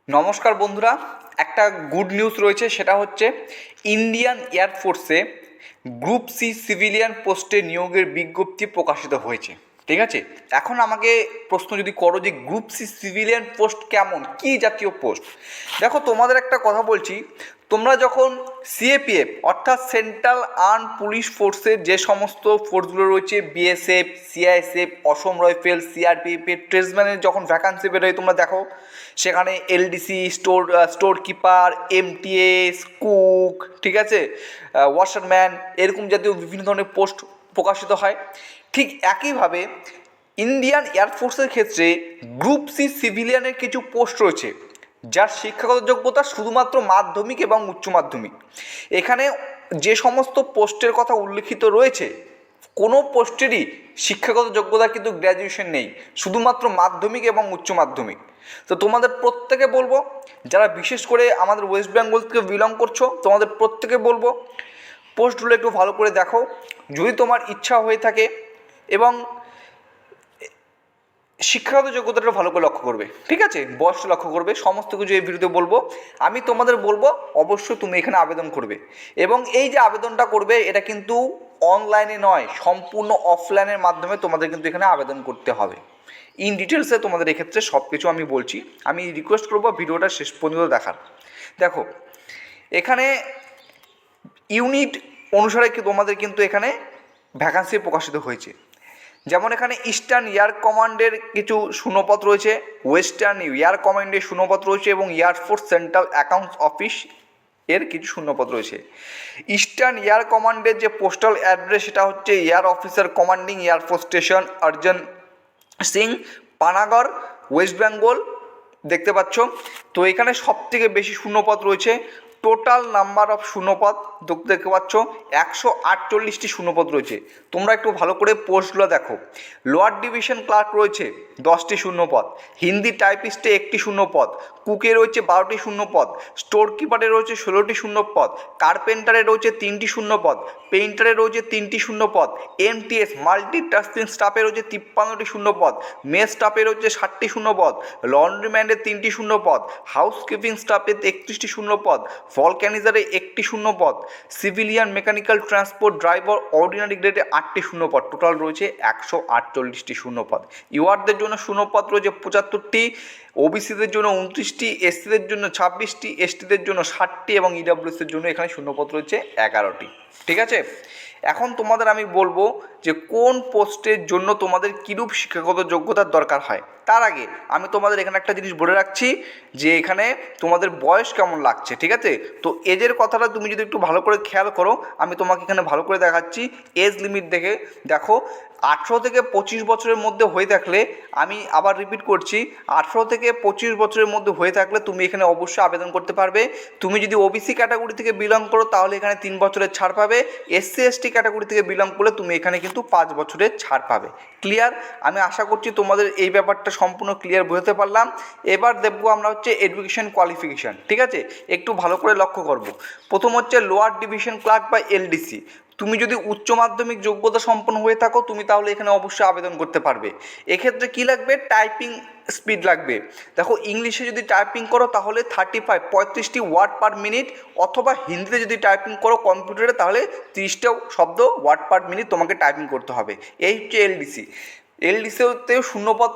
নমস্কার বন্ধুরা, একটা গুড নিউজ রয়েছে, সেটা হচ্ছে ইন্ডিয়ান এয়ারফোর্সে গ্রুপ সি সিভিলিয়ান পোস্টে নিয়োগের বিজ্ঞপ্তি প্রকাশিত হয়েছে। ঠিক আছে, এখন আমাকে প্রশ্ন যদি করো যে গ্রুপ সি সিভিলিয়ান পোস্ট কেমন, কী জাতীয় পোস্ট, দেখো তোমাদের একটা কথা বলছি। তোমরা যখন সিএপিএফ অর্থাৎ সেন্ট্রাল আর্ম পুলিশ ফোর্সের যে সমস্ত ফোর্সগুলো রয়েছে, বিএসএফ, সিআইএসএফ, অসম রাইফেল, সিআরপিএফের ট্রেডসম্যানের যখন ভ্যাকান্সি বেরোয় তোমরা দেখো, সেখানে LDC, store keeper, MTS, cook, ঠিক আছে, ওয়াশারম্যান, এরকম জাতীয় বিভিন্ন ধরনের পোস্ট প্রকাশিত হয়। ঠিক একইভাবে ইন্ডিয়ান এয়ারফোর্সের ক্ষেত্রে গ্রুপ সি সিভিলিয়ানের কিছু পোস্ট রয়েছে, যার শিক্ষাগত যোগ্যতা শুধুমাত্র মাধ্যমিক এবং উচ্চ মাধ্যমিক। এখানে যে সমস্ত পোস্টের কথা উল্লেখিত রয়েছে, কোনো পোস্টেরই শিক্ষাগত যোগ্যতা কিন্তু গ্র্যাজুয়েশন নেই, শুধুমাত্র মাধ্যমিক এবং উচ্চ মাধ্যমিক। তো তোমাদের প্রত্যেকে বলবো, যারা বিশেষ করে আমাদের ওয়েস্ট বেঙ্গল থেকে বিলং করছো, তোমাদের প্রত্যেকে বলবো পোস্টগুলো একটু ভালো করে দেখো, যদি তোমার ইচ্ছা হয়ে থাকে, এবং শিক্ষাগত যোগ্যতাটা ভালো করে লক্ষ্য করবে। ঠিক আছে, বয়সটা লক্ষ্য করবে, সমস্ত কিছু এই ভিডিওতে বলবো। আমি তোমাদের বলবো অবশ্যই তুমি এখানে আবেদন করবে, এবং এই যে আবেদনটা করবে এটা কিন্তু অনলাইনে নয়, সম্পূর্ণ অফলাইনের মাধ্যমে তোমাদের কিন্তু এখানে আবেদন করতে হবে। ইন ডিটেলসে তোমাদের এক্ষেত্রে সব কিছু আমি বলছি। আমি রিকোয়েস্ট করবো ভিডিওটা শেষ পর্যন্ত দেখার। দেখো, এখানে ইউনিট অনুসারে তোমাদের কিন্তু এখানে ভ্যাকান্সি প্রকাশিত হয়েছে। যেমন এখানে ইস্টার্ন এয়ার কমান্ডের কিছু শূন্যপদ রয়েছে, ওয়েস্টার্ন এয়ার কমান্ডের শূন্যপদ রয়েছে, এবং এয়ারফোর্স সেন্ট্রাল অ্যাকাউন্টস অফিস এর কিছু শূন্যপদ রয়েছে। ইস্টার্ন এয়ার কমান্ডের যে পোস্টাল অ্যাড্রেস সেটা হচ্ছে air officer commanding air force station অর্জন সিং, পানাগড়, ওয়েস্ট বেঙ্গল, দেখতে পাচ্ছ। তো এখানে সবথেকে বেশি শূন্যপদ রয়েছে, টোটাল নাম্বার অফ শূন্যপদ দেখতে পাচ্ছ 148টি শূন্যপদ রয়েছে। তোমরা একটু ভালো করে পোস্টগুলো দেখো। লোয়ার ডিভিশন ক্লার্ক রয়েছে 10টি শূন্যপদ, হিন্দি টাইপিস্টে 1টি শূন্যপদ, কুকে রয়েছে 12টি শূন্যপদ, স্টোর কিপারে রয়েছে 16টি শূন্যপদ, কার্পেন্টারে রয়েছে 3টি শূন্যপদ, পেইন্টারে রয়েছে 3টি শূন্যপদ, এমটিএস মাল্টিটাস্কিং স্টাফে রয়েছে 53টি শূন্যপদ, মেস স্টাফে রয়েছে 60টি শূন্যপদ, লন্ড্রিম্যানে 3টি শূন্যপদ, হাউসকিপিং স্টাফে 31টি শূন্যপদ, ভলক্যানিজারে 1টি শূন্যপদ, civilian mechanical transport driver ordinary গ্রেডে 8টি শূন্যপদ, টোটাল রয়েছে 148টি শূন্যপদ। ইউআরদের জন্য শূন্যপদ রয়েছে 75টি, ওবিসিদের জন্য 29টি, এসসিদের জন্য 26টি, এসটিদের জন্য 60টি, এবং ইডাব্লিউএসের জন্য এখানে শূন্যপদ রয়েছে 11টি। ঠিক আছে, এখন তোমাদের আমি বলবো যে কোন পোস্টের জন্য তোমাদের কীরূপ শিক্ষাগত যোগ্যতার দরকার হয়। তার আগে আমি তোমাদের এখানে একটা জিনিস বলে রাখছি, যে এখানে তোমাদের বয়স কেমন লাগছে। ঠিক আছে, তো এজের কথাটা তুমি যদি একটু ভালো করে খেয়াল করো, আমি তোমাকে এখানে ভালো করে দেখাচ্ছি। এজ লিমিট দেখে দেখো, 18 থেকে 25 বছরের মধ্যে হয়ে থাকলে, আমি আবার রিপিট করছি, 18 থেকে 25 বছরের মধ্যে হয়ে থাকলে তুমি এখানে অবশ্যই আবেদন করতে পারবে। তুমি যদি ওবিসি ক্যাটাগরি থেকে বিলং করো তাহলে এখানে 3 বছরের ছাড় পাবে, এসসি এসটি ক্যাটাগরি থেকে বিলং করলে তুমি এখানে কিন্তু 5 বছরের ছাড় পাবে। ক্লিয়ার? আমি আশা করছি তোমাদের এই ব্যাপারটা সম্পূর্ণ ক্লিয়ার বুঝতে পারলাম। এবার দেখবো আমরা হচ্ছে এডুকেশন কোয়ালিফিকেশান। ঠিক আছে, একটু ভালো করে লক্ষ্য করব। প্রথম হচ্ছে লোয়ার ডিভিশন ক্লার্ক বা এলডিসি। তুমি যদি উচ্চ মাধ্যমিক যোগ্যতা সম্পন্ন হয়ে থাকো তুমি তাহলে এখানে অবশ্যই আবেদন করতে পারবে। এক্ষেত্রে কী লাগবে? টাইপিং স্পিড লাগবে। দেখো, ইংলিশে যদি টাইপিং করো তাহলে 35 ওয়ার্ড পার মিনিট, অথবা হিন্দিতে যদি টাইপিং করো কম্পিউটারে তাহলে 30টা শব্দ ওয়ার্ড পার মিনিট তোমাকে টাইপিং করতে হবে। এই হচ্ছে এলডিসি। এলডিসিতেও শূন্যপদ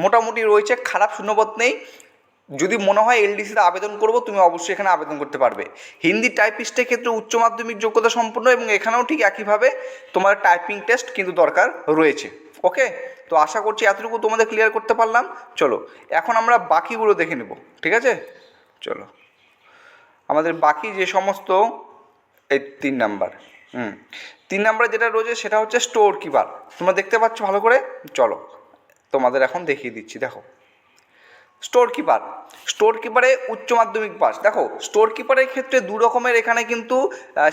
মোটামুটি রয়েছে, খারাপ শূন্যপদ নেই। যদি মনে হয় এলডিসিতে আবেদন করবো, তুমি অবশ্যই এখানে আবেদন করতে পারবে। হিন্দি টাইপিস্টের ক্ষেত্রে উচ্চ মাধ্যমিক যোগ্যতা সম্পন্ন, এবং এখানেও ঠিক একইভাবে তোমার টাইপিং টেস্ট কিন্তু দরকার রয়েছে। ওকে, তো আশা করছি এতটুকু তোমাদের ক্লিয়ার করতে পারলাম। চলো এখন আমরা বাকিগুলো দেখে নেব। ঠিক আছে, চলো আমাদের বাকি যে সমস্ত এই 3 নাম্বার 3 নাম্বার যেটা রয়েছে সেটা হচ্ছে স্টোর কিপার। তোমরা দেখতে পাচ্ছ ভালো করে, চলো তোমাদের এখন দেখিয়ে দিচ্ছি। দেখো, স্টোর কিপার, স্টোর কিপারে উচ্চ মাধ্যমিক পাস। দেখো, স্টোর কিপারের ক্ষেত্রে দু রকমের এখানে কিন্তু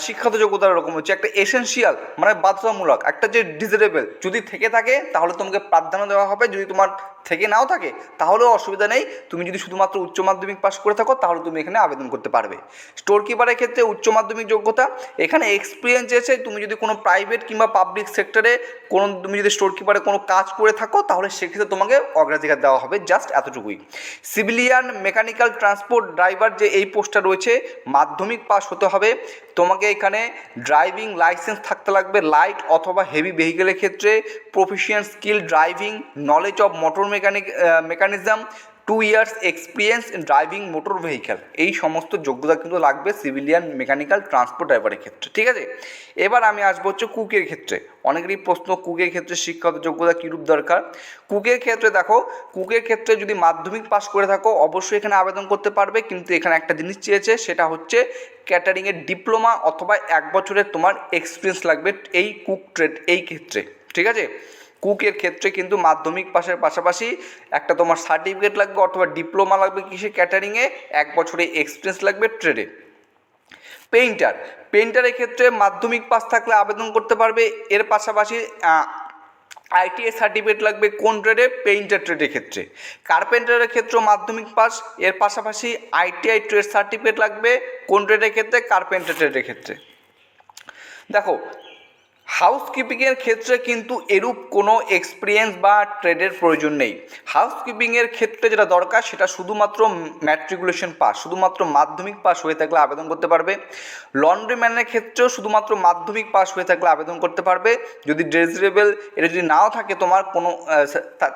শিক্ষাগত যোগ্যতার রকম হচ্ছে। একটা এসেনশিয়াল মানে বাধ্যতামূলক, একটা যে ডিজারেবল যদি থেকে থাকে তাহলে তোমাকে প্রাধান্য দেওয়া হবে। যদি তোমার থেকে নাও থাকে তাহলেও অসুবিধা নেই, তুমি যদি শুধুমাত্র উচ্চ মাধ্যমিক পাস করে থাকো তাহলে তুমি এখানে আবেদন করতে পারবে। স্টোর কিপারের ক্ষেত্রে উচ্চ মাধ্যমিক যোগ্যতা, এখানে এক্সপিরিয়েন্স এসে তুমি যদি কোনো প্রাইভেট কিংবা পাবলিক সেক্টরে তুমি যদি স্টোর কিপারে কোনো কাজ করে থাকো তাহলে সেক্ষেত্রে তোমাকে অগ্রাধিকার দেওয়া হবে, জাস্ট এতটুকুই। সিভিলিয়ান মেকানিক্যাল ট্রান্সপোর্ট ড্রাইভার যে এই পোস্টটা রয়েছে, মাধ্যমিক পাস হতে হবে, তোমাকে এখানে ড্রাইভিং লাইসেন্স থাকতে লাগবে লাইট অথবা হেভি ভেহিকেলের ক্ষেত্রে, proficient skill driving, knowledge of motor mechanism, 2 years experience in driving motor vehicle, এই সমস্ত যোগ্যতা কিন্তু লাগবে সিভিলিয়ান মেকানিক্যাল ট্রান্সপোর্ট ড্রাইভারের ক্ষেত্রে, ঠিক আছে। এবার আমি আসবো হচ্ছে কুকের ক্ষেত্রে। অনেকেরই প্রশ্ন, কুকের ক্ষেত্রে শিক্ষাগত যোগ্যতা কীরূপ দরকার। কুকের ক্ষেত্রে দেখো, কুকের ক্ষেত্রে যদি মাধ্যমিক পাস করে থাকো অবশ্যই এখানে আবেদন করতে পারবে, কিন্তু এখানে একটা জিনিস চেয়েছে, সেটা হচ্ছে ক্যাটারিংয়ের ডিপ্লোমা অথবা 1 বছরের তোমার এক্সপিরিয়েন্স লাগবে এই কুক ট্রেড এই ক্ষেত্রে, ঠিক আছে। কুকের ক্ষেত্রে কিন্তু মাধ্যমিক পাসের পাশাপাশি একটা তোমার সার্টিফিকেট লাগবে অথবা ডিপ্লোমা লাগবে কিসে, ক্যাটারিংয়ে, 1 বছরের এক্সপিরিয়েন্স লাগবে ট্রেডে। পেইন্টারের ক্ষেত্রে মাধ্যমিক পাস থাকলে আবেদন করতে পারবে, এর পাশাপাশি আইটিআই সার্টিফিকেট লাগবে কোন ট্রেডে, পেইন্টার ট্রেডের ক্ষেত্রে। কার্পেন্টারের ক্ষেত্রে মাধ্যমিক পাস, এর পাশাপাশি আইটিআই ট্রেড সার্টিফিকেট লাগবে কোন ট্রেডের ক্ষেত্রে, কার্পেন্টার ট্রেডের ক্ষেত্রে। দেখো, হাউসকিপিংয়ের ক্ষেত্রে কিন্তু এরূপ কোনো এক্সপিরিয়েন্স বা ট্রেডের প্রয়োজন নেই। হাউসকিপিংয়ের ক্ষেত্রে যেটা দরকার সেটা শুধুমাত্র ম্যাট্রিকুলেশন পাস, শুধুমাত্র মাধ্যমিক পাস হয়ে থাকলে আবেদন করতে পারবে। লন্ড্রিম্যানের ক্ষেত্রেও শুধুমাত্র মাধ্যমিক পাস হয়ে থাকলে আবেদন করতে পারবে। যদি ডেজিরেবল এটা যদি নাও থাকে তোমার কোনো,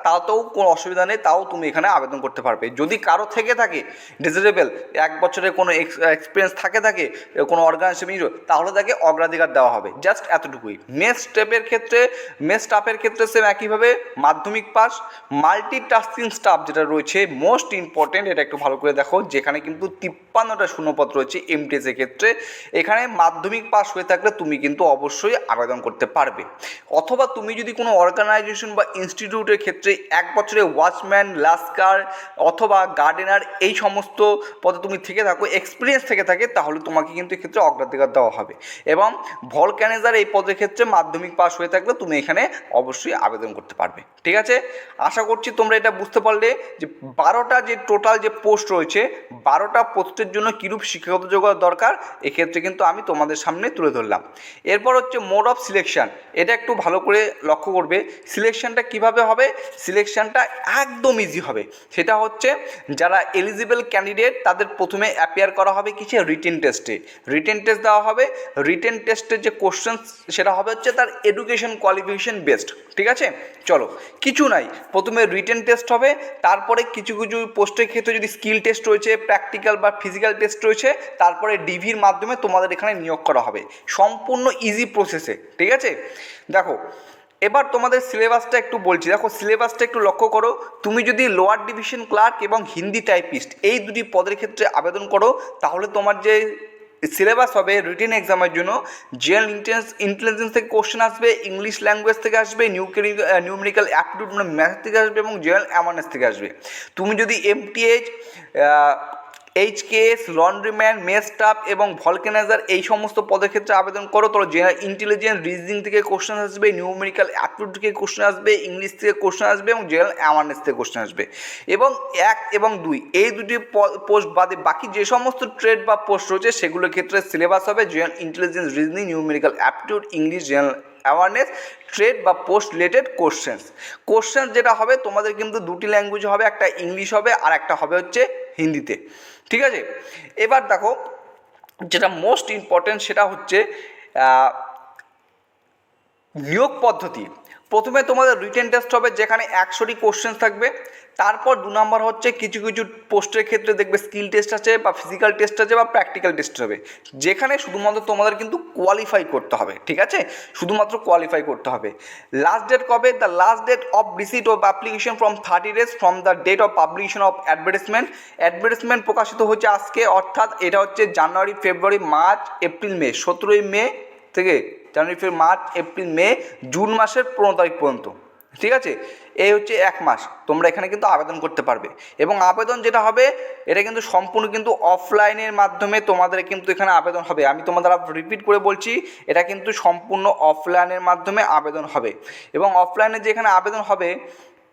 তাতেও কোনো অসুবিধা নেই, তাও তুমি এখানে আবেদন করতে পারবে। যদি কারো থেকে থাকে ডেজিরেবল, 1 বছরের কোনো এক্সপিরিয়েন্স থাকে কোনো অর্গানাইজেশন, তাহলে তাকে অগ্রাধিকার দেওয়া হবে, জাস্ট এতটুকুই। মেস স্টাফের ক্ষেত্রে সেম একইভাবে মাধ্যমিক পাস। মাল্টিটাস্কিং স্টাফ যেটা রয়েছে মোস্ট ইম্পর্টেন্ট, এটা একটু ভালো করে দেখো, যেখানে কিন্তু 53টা শূন্যপদ রয়েছে এমটিএসের ক্ষেত্রে, এখানে মাধ্যমিক পাস হয়ে থাকলে তুমি কিন্তু অবশ্যই আবেদন করতে পারবে। অথবা তুমি যদি কোনো অর্গানাইজেশন বা ইনস্টিটিউটের ক্ষেত্রে 1 বছরে ওয়াচম্যান, লাস্কার অথবা গার্ডেনার এই সমস্ত পদে তুমি থেকে থাকো, এক্সপিরিয়েন্স থেকে থাকে, তাহলে তোমাকে কিন্তু এক্ষেত্রে অগ্রাধিকার দেওয়া হবে। এবং ভলক্যানাইজার এই পদের ক্ষেত্রে মাধ্যমিক পাস হয়ে থাকলে তুমি এখানে অবশ্যই আবেদন করতে পারবে, ঠিক আছে। আশা করছি তোমরা এটা বুঝতে পারলে যে 12টা যে টোটাল যে পোস্ট রয়েছে, 12টা পোস্টের জন্য কীরূপ শিক্ষাগত যোগ্যতা দরকার, এক্ষেত্রে কিন্তু আমি তোমাদের সামনে তুলে ধরলাম। এরপর হচ্ছে মোড অফ সিলেকশন, এটা একটু ভালো করে লক্ষ্য করবে। সিলেকশনটা কিভাবে হবে, সিলেকশনটা একদম ইজি হবে। সেটা হচ্ছে যারা এলিজিবল ক্যান্ডিডেট তাদের প্রথমে অ্যাপিয়ার করা হবে কিসে, রিটেন টেস্টে। রিটেন টেস্ট দেওয়া হবে, রিটেন টেস্টের যে কোশ্চেন সেটা হবে হচ্ছে তার এডুকেশন কোয়ালিফিকেশন বেসড, ঠিক আছে। চলো, কিছু নাই, প্রথমে রিটেন টেস্ট হবে, তারপরে কিছু কিছু পোস্টের ক্ষেত্রে যদি স্কিল টেস্ট রয়েছে, প্র্যাকটিক্যাল বা ফিজিক্যাল টেস্ট রয়েছে, তারপরে ডিভির মাধ্যমে তোমাদের এখানে নিয়োগ করা হবে, সম্পূর্ণ ইজি প্রসেসে, ঠিক আছে। দেখো, এবার তোমাদের সিলেবাসটা একটু বলছি, দেখো সিলেবাসটা একটু লক্ষ্য করো। তুমি যদি লোয়ার ডিভিশন ক্লার্ক এবং হিন্দি টাইপিস্ট এই দুটি পদের ক্ষেত্রে আবেদন করো, তাহলে তোমার যে সিলেবাস হবে রিটেন এক্সামের জন্য, জেনারেল ইন্টেলিজেন্স থেকে কোশ্চেন আসবে, ইংলিশ ল্যাঙ্গুয়েজ থেকে আসবে, নিউমেরিক্যাল অ্যাপটিটিউড মানে ম্যাথ থেকে আসবে এবং জেনারেল অ্যাওয়ারনেস থেকে আসবে। তুমি যদি এমটিএইচ, এইচকেএস, লন্ড্রিম্যান, মেস স্টাফ এবং ভলক্যানাইজার এই সমস্ত পদের ক্ষেত্রে আবেদন করো, তো জেনারেল ইন্টেলিজেন্স, রিজনিং থেকে কোশ্চেন আসবে, নিউমেরিক্যাল অ্যাপটিটিউড থেকে কোশ্চেন আসবে, ইংলিশ থেকে কোশ্চেন আসবে এবং জেনারেল অ্যাওয়ারনেস থেকে কোশ্চেন আসবে। এবং 1 এবং 2 এই দুটি পোস্ট বাদে বাকি যে সমস্ত ট্রেড বা পোস্ট রয়েছে সেগুলোর ক্ষেত্রে সিলেবাস হবে general intelligence, reasoning, numerical aptitude, English, general awareness, trade বা পোস্ট রিলেটেড কোশ্চেন যেটা হবে তোমাদের কিন্তু 2টি ল্যাঙ্গুয়েজ হবে, একটা ইংলিশ হবে আর একটা হবে হচ্ছে হিন্দিতে, ঠিক আছে। এবার দেখো, যেটা মোস্ট ইম্পর্টেন্ট সেটা হচ্ছে নিয়োগ পদ্ধতি। প্রথমে তোমাদের রিটেন টেস্ট হবে, যেখানে 100টি কোশ্চেন থাকবে। তারপর 2 নম্বর হচ্ছে কিছু কিছু পোস্টের ক্ষেত্রে দেখবে স্কিল টেস্ট আছে বা ফিজিক্যাল টেস্ট আছে বা প্র্যাকটিক্যাল টেস্ট হবে, যেখানে শুধুমাত্র তোমাদের কিন্তু কোয়ালিফাই করতে হবে, ঠিক আছে, শুধুমাত্র কোয়ালিফাই করতে হবে। লাস্ট ডেট কবে, the last date of receipt of application from 30 days from the date of publication of advertisement প্রকাশিত হচ্ছে আজকে, অর্থাৎ এটা হচ্ছে জানুয়ারি, ফেব্রুয়ারি, মার্চ, এপ্রিল, মে, 17ই মে থেকে জানুয়ারি, ফেব্রুয়ারি, মার্চ, এপ্রিল, মে, জুন মাসের 15 তারিখ পর্যন্ত, ঠিক আছে। এই হচ্ছে 1 মাস তোমরা এখানে কিন্তু আবেদন করতে পারবে। এবং আবেদন যেটা হবে এটা কিন্তু সম্পূর্ণ কিন্তু অফলাইনের মাধ্যমে তোমাদের কিন্তু এখানে আবেদন হবে। আমি তোমাদের রিপিট করে বলছি, এটা কিন্তু সম্পূর্ণ অফলাইনের মাধ্যমে আবেদন হবে। এবং অফলাইনে যেখানে আবেদন হবে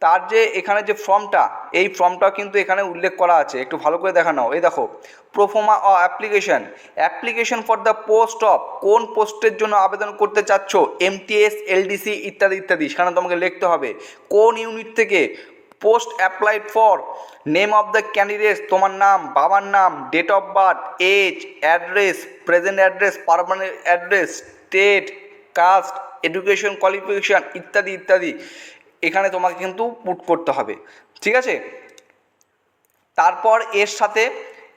তার যে এখানে যে ফর্মটা, এই ফর্মটা কিন্তু এখানে উল্লেখ করা আছে, একটু ভালো করে দেখা নাও। এই দেখো, proforma application for the post of, কোন পোস্টের জন্য আবেদন করতে চাচ্ছ, এমটিএস, এলডিসি ইত্যাদি ইত্যাদি, সেখানে তোমাকে লিখতে হবে কোন ইউনিট থেকে। Post applied for, name of the candidates, তোমার নাম, বাবার নাম, date of birth, age, address, present address, permanent address, state, caste, education qualification ইত্যাদি ইত্যাদি এখানে তোমাকে কিন্তু পুট করতে হবে, ঠিক আছে। তারপর এর সাথে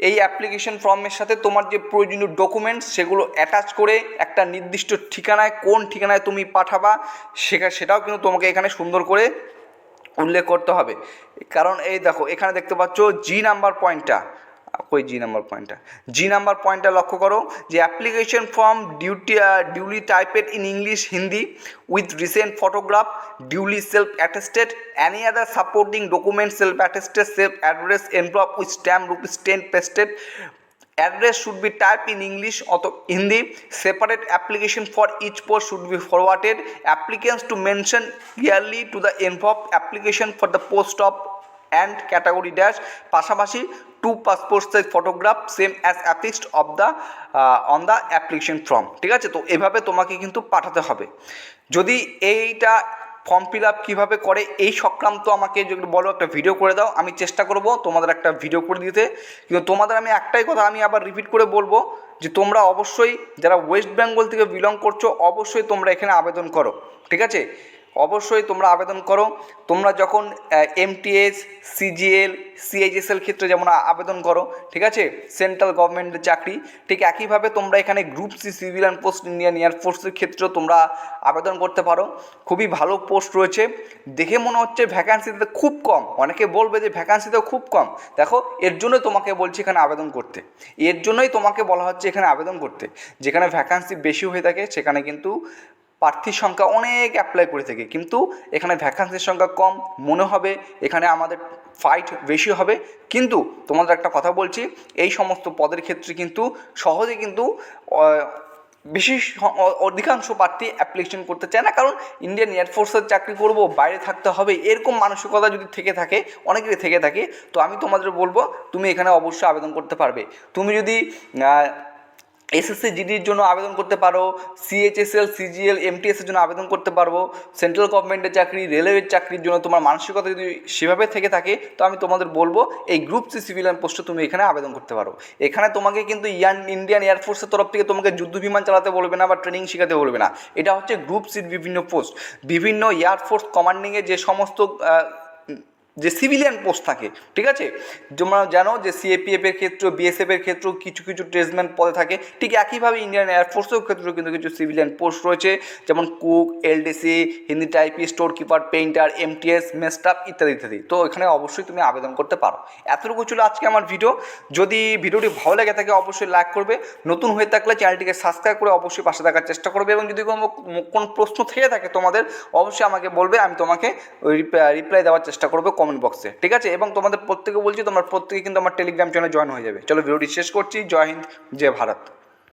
এই অ্যাপ্লিকেশন ফর্মের সাথে তোমার যে প্রয়োজনীয় ডকুমেন্টস সেগুলো অ্যাটাচ করে একটা নির্দিষ্ট ঠিকানায়, কোন ঠিকানায় তুমি পাঠাবা সেটাও কিন্তু তোমাকে এখানে সুন্দর করে উল্লেখ করতে হবে। কারণ এই দেখো এখানে দেখতে পাচ্ছ জি নাম্বার পয়েন্টটা লক্ষ্য করো, যে application form duly typed in English, Hindi, with recent photograph, duly self attested, any other supporting document, self attested, self address envelope with stamp, rupees 10 pasted. Address should be typed in English or Hindi. Separate application for each post should be forwarded. Applicants to mention clearly to the envelope application for the post of and category dash, পাশাপাশি 2 passport size photograph same as affixed of the on the application form, ঠিক আছে। তো এভাবে তোমাকে কিন্তু পাঠাতে হবে। যদি এইটা ফর্ম ফিল আপ কীভাবে করে এই সংক্রান্ত আমাকে যদি বলো একটা ভিডিও করে দাও, আমি চেষ্টা করব তোমাদের একটা ভিডিও করে দিতে। কিন্তু তোমাদের আমি একটাই কথা আমি আবার রিপিট করে বলবো, যে তোমরা অবশ্যই যারা ওয়েস্ট বেঙ্গল থেকে বিলং করছো অবশ্যই তোমরা এখানে আবেদন করো, ঠিক আছে। অবশ্যই তোমরা আবেদন করো। তোমরা যখন এমটিএস, সিজিএল, সিএইচএসএল ক্ষেত্রে যেমন আবেদন করো, ঠিক আছে, সেন্ট্রাল গভর্নমেন্টের চাকরি, ঠিক একইভাবে তোমরা এখানে group C civilian post Indian এয়ারফোর্সের ক্ষেত্রেও তোমরা আবেদন করতে পারো। খুবই ভালো পোস্ট রয়েছে, দেখে মনে হচ্ছে ভ্যাকান্সিতে খুব কম, অনেকে বলবে যে ভ্যাকান্সিতেও খুব কম, দেখো এর জন্যই তোমাকে বলছি এখানে আবেদন করতে, এর জন্যই তোমাকে বলা হচ্ছে এখানে আবেদন করতে। যেখানে ভ্যাকান্সি বেশি হয়ে থাকে সেখানে কিন্তু প্রার্থীর সংখ্যা অনেক অ্যাপ্লাই করে থাকে, কিন্তু এখানে ভ্যাকান্সির সংখ্যা কম, মনে হবে এখানে আমাদের ফাইট বেশি হবে। কিন্তু তোমাদের একটা কথা বলছি, এই সমস্ত পদের ক্ষেত্রে কিন্তু সহজে কিন্তু অধিকাংশ প্রার্থী অ্যাপ্লিকেশন করতে চায় না, কারণ ইন্ডিয়ান এয়ারফোর্সের চাকরি করব, বাইরে থাকতে হবে, এরকম মানসিকতা যদি থেকে থাকে, অনেকেরই থেকে থাকে, তো আমি তোমাদের বলবো তুমি এখানে অবশ্যই আবেদন করতে পারবে। তুমি যদি এসএসসি জিডির জন্য আবেদন করতে পারো, সিএইচএসএল, সিজিএল, এমটিএসের জন্য আবেদন করতে পারবো, সেন্ট্রাল গভর্নমেন্টের চাকরি, রেলওয়ের চাকরির জন্য তোমার মানসিকতা যদি সেভাবে থেকে থাকে, তো আমি তোমাদের বলবো এই গ্রুপ সি সিভিলিয়ান পোস্টে তুমি এখানে আবেদন করতে পারো। এখানে তোমাকে কিন্তু ইন্ডিয়ান এয়ারফোর্সের তরফ থেকে তোমাকে যুদ্ধ বিমান চালাতে বলবে না বা ট্রেনিং শেখাতে বলবে না। এটা হচ্ছে গ্রুপ সির বিভিন্ন পোস্ট, বিভিন্ন এয়ারফোর্স কমান্ডিংয়ে যে সমস্ত যে সিভিলিয়ান পোস্ট থাকে, ঠিক আছে, তোমরা জানো যে সিএপিএফের ক্ষেত্রে, বিএসএফের ক্ষেত্রেও কিছু কিছু ট্রেডসম্যান পদে থাকে, ঠিক একইভাবে ইন্ডিয়ান এয়ারফোর্সের ক্ষেত্রেও কিন্তু কিছু সিভিলিয়ান পোস্ট রয়েছে, যেমন cook, LDC, Hindi typist, store keeper, painter, MTS, mess staff ইত্যাদি ইত্যাদি। তো এখানে অবশ্যই তুমি আবেদন করতে পারো। এতটুকু ছিল আজকে আমার ভিডিও। যদি ভিডিওটি ভালো লেগে থাকে অবশ্যই লাইক করবে, নতুন হয়ে থাকলে চ্যানেলটিকে সাবস্ক্রাইব করে অবশ্যই পাশে থাকার চেষ্টা করবে, এবং যদি কোনো প্রশ্ন থেকে থাকে তোমাদের অবশ্যই আমাকে বলবে, আমি তোমাকে রিপ্লাই দেওয়ার চেষ্টা করবো কমেন্ট বক্সে, ঠিক আছে। এবং তোমাদের প্রত্যেকে বলছি তোমরা প্রত্যেকে কিন্তু আমার টেলিগ্রাম চ্যানেলে জয়েন হয়ে যাবে। চলো ভিডিওটি শেষ করছি। জয় হিন্দ, জয় ভারত।